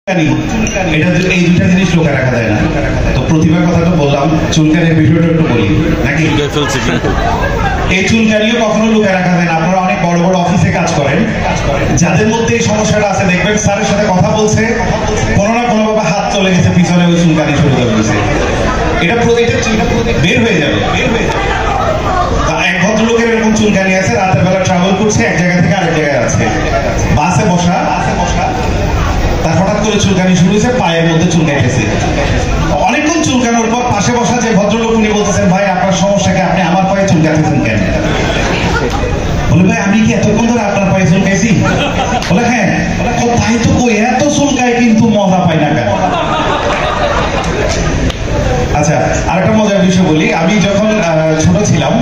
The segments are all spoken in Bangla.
এটা এই দুইটা জিনিস লোকে রাখা যায় না। তো প্রতিভার কথাটা বললাম, চুলকানির বিষয়টা একটু বলি নাকি। এই চুলকানিও কখনো লুকে রাখা যায় না। আপনারা অনেক বড় বড় অফিসে কাজ করেন, যাদের মধ্যে এই সমস্যাটা আছে দেখবেন স্যারের সাথে কথা বলছে, কোনো না কোনো ভাবে হাত চলে গেছে পিছনে, ওই চুলকানি শুরু করে দিয়েছে। এটা বের হয়ে যাবে। এক ভদ্রলোকের এরকম চুলকানি আছে, রাতের বেলা ট্রাভেল করছে, এক জায়গা থেকে আরেক জায়গায় আছে, বাসে বসা, তার হঠাৎ করে চুলকানি শুরু হয়েছে, পায়ের মধ্যে চুলকাইতেছে। অনেকক্ষণ চুলকানোর পর পাশে বসা যে ভদ্রলোক উনি বলতেছেন, ভাই আপনার সমস্যা কি, আপনি আমার পায়ে চুলকাতেছেন কেন? বলে, ভাই আমি কি এতক্ষণ ধরে আপনার পায়ে চুলকাইছি? বলে, হ্যাঁ। তাই তো কই, এত চুলকায় কিন্তু মজা পাই না কেন? আচ্ছা, আরেকটা মজার বিষয় বলি। আমি যখন ছোট ছিলাম,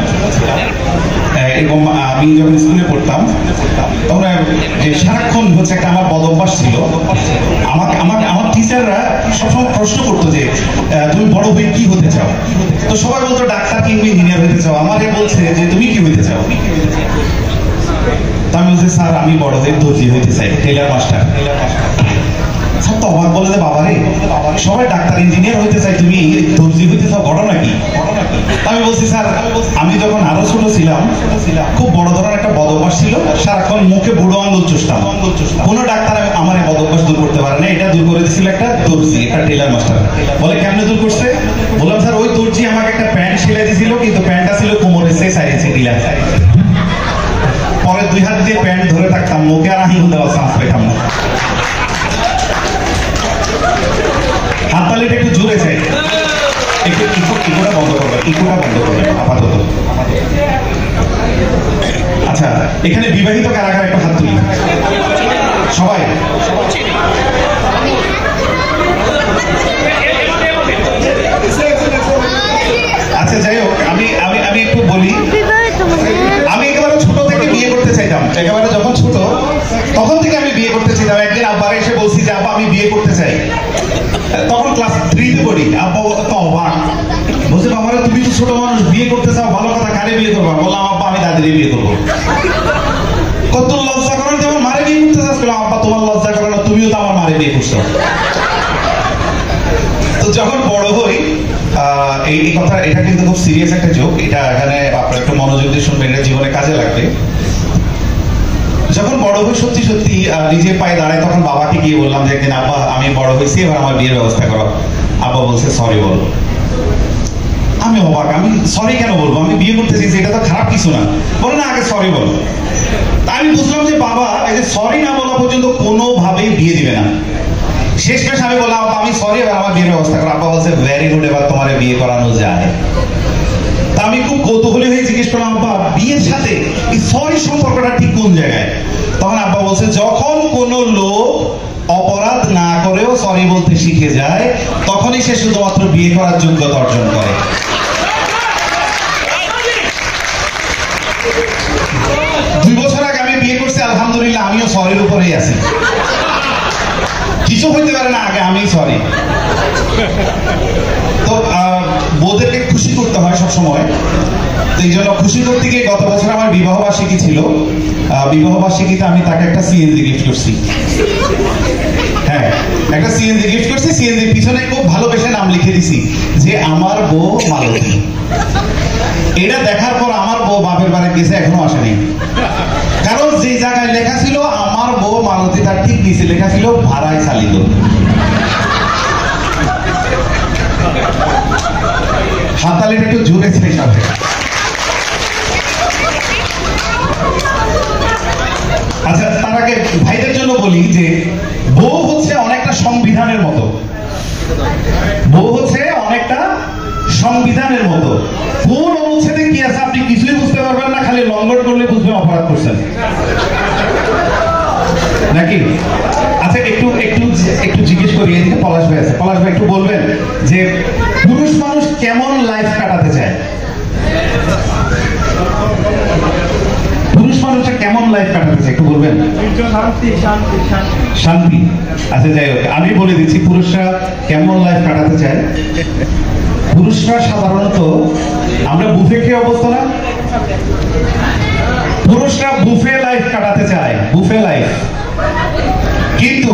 এরকম আমি যখন স্কুলে পড়তাম, তখন যে সারাক্ষণ হচ্ছে একটা আমার বদ অভ্যাস ছিল। আমার টিচাররা সবসময় প্রশ্ন করতো যে তুমি বড় হয়ে কি হতে চাও? তো সবাই বলতো ডাক্তার কিংবা ইঞ্জিনিয়ার হতে চাও। আমাকে বলছে যে তুমি কি হইতে চাও? তো আমি বলছি, স্যার আমি বড় হয়ে দর্জি হইতে চাই, টেলার মাস্টার। স্যার তো অবাক বলে যে, বাবারে সবাই ডাক্তার ইঞ্জিনিয়ার হইতে চাই, তুমি দর্জি হইতে চাও, ঘটনা কি? আমি বলছি, স্যার আমি যখন আরো ছোট ছিলাম, খুব বড় ধরনের একটা বদ অভ্যাস ছিল, সারাক্ষণ মুখে বুড়ো আঙুল চুষতাম। কোনো ডাক্তার আমার এই বদ অভ্যাস দূর করতে পারে না। এটা দূর করে দিয়েছিল একটা দর্জি, একটা টেলার মাস্টার। বলে, কেমনে দূর করছে? বললাম, স্যার ওই দর্জি আমাকে একটা প্যান্ট সেলাই দিয়েছিল, কিন্তু প্যান্টটা ছিল কোমরের চেয়ে সাইজে ঢিলা। পরে 2 হাত দিয়ে প্যান্ট ধরে থাকতাম, মুখে আর আঙুল দেওয়া চান্স পেতাম না। হাততালিটা একটু জোরে চাই, একটু ইকোটা বন্ধ করবেন আপাতত। আচ্ছা, এখানে বিবাহিত কারা কারা একটু হাত তুলি সবাই। আচ্ছা, যাই হোক, আমি একটু বলি। আমি একেবারে ছোট থেকে বিয়ে করতে চাইতাম, একেবারে যখন ছোট তখন থেকে আমি বিয়ে করতে চাইতাম। একদিন আব্বারে এসে বলছি যে আব্বা আমি বিয়ে করতে চাই। তখন ক্লাস 3-তে পড়ি। আব্বা তো অবাক, বলছে, বাবারে তুমি তো ছোট মানুষ, বিয়ে করতে চাও, ভালো কথা, কারে বিয়ে করবো? বললাম, আব্বা আমি দাদিরে বিয়ে করবো। কত লজ্জা করেন, তোমার মারে বিয়ে করতে চাস? বললাম, আব্বা তোমার লজ্জা করে না, তুমিও তো আমার মারে বিয়ে করছো। তো যখন বড় হই, এই কথা, এটা কিন্তু খুব সিরিয়াস একটা জোক, এটা এখানে আপনার একটু মনোযোগ দিয়ে শুনবেন, এটা জীবনে কাজে লাগবে। যখন বড় হই সত্যি সত্যি নিজের পায়ে দাঁড়ায়, তখন বাবাকে গিয়ে বললাম যে একদিন, আব্বা আমি বড় হয়েছি, এবার আমার বিয়ের ব্যবস্থা করো। আব্বা বলছে, সরি বল। আমি অবাক, আমি সরি কেন বলবো? আমি বিয়ে করতে চাইছি, এটা তো খারাপ কিছু না। বলে, না আগে সরি বল। আমি বুঝলাম যে বাবা এই যে সরি না বলা পর্যন্ত কোনোভাবেই বিয়ে দিবে না। শেষমেশ আমি বললাম, আব্বা আমি সরি, এবার আমার বিয়ের ব্যবস্থা করো। আব্বা বলছে, ভেরি গুড, এবার তোমার বিয়ে করানো যায়। তা আমি খুব কৌতূহলী হয়ে জিজ্ঞেস করলাম, আব্বা বিয়ের সাথে এই সরি সম্পর্কটা ঠিক কোন জায়গায়? তখন আব্বা বলছে, যখন কোনো লোক অপরাধ না করেও সরি বলতে শিখে যায়, তখনই সে শুধুমাত্র বিয়ে করার যোগ্যতা অর্জন করে। দুই বছর আগে আমি বিয়ে করছি, আলহামদুলিল্লাহ আমিও সরির উপরেই আছি। কিছু হইতে পারে না, আগে আমি সরি। তো বউদেরকে খুশি করতে হয় সবসময়, এই জন্য খুশি করতে গিয়ে গত বছর আমার বিবাহ বার্ষিকী ছিল। বিবাহ বার্ষিকীতে আমি তাকে একটা সিএনজি গিফট করছি। হ্যাঁ, একটা সিএনজি গিফট করছি। সিএনজির পিছনে খুব ভালোবেসে নাম লিখে দিছি যে আমার বউ মালতী। এটা দেখার পর আমার বউ বাপের বাড়ি গেছে, এখনো আসেনি। কারণ যে জায়গায় লেখা ছিল আমার বউ মালতী, তার ঠিক নিচে লেখা ছিল ভাড়ায় চালিত। হাততালিটা একটু জোরে ছিল সাথে। আচ্ছা, তার আগে ভাইদের জন্য বলি যে বউ হচ্ছে অনেকটা সংবিধানের মতো। বউ হচ্ছে অনেকটা সংবিধানের মতো। কোন অনুচ্ছেদে কি আছে আপনি কিছুই বুঝতে পারবেন না, খালি লঙ্ঘন করলে বুঝবেন অপরাধ করছেন নাকি? আচ্ছা, একটু জিজ্ঞেস করি, এদিকে পলাশ ভাই আছে। পলাশ ভাই একটু বলবেন যে পুরুষ মানুষ কেমন লাইফ কাটাতে চায়? পুরুষ মানুষটা কেমন লাইফ কাটাতে চায় একটু বলবেন? শান্তি। আচ্ছা, যাই হোক, আমি বলে দিচ্ছি পুরুষরা কেমন লাইফ কাটাতে চায়। পুরুষরা সাধারণত, আমরা বুফে খেয়ে অভ্যস্ত না? পুরুষরা বুফে লাইফ কাটাতে চায়, বুফে লাইফ। কিন্তু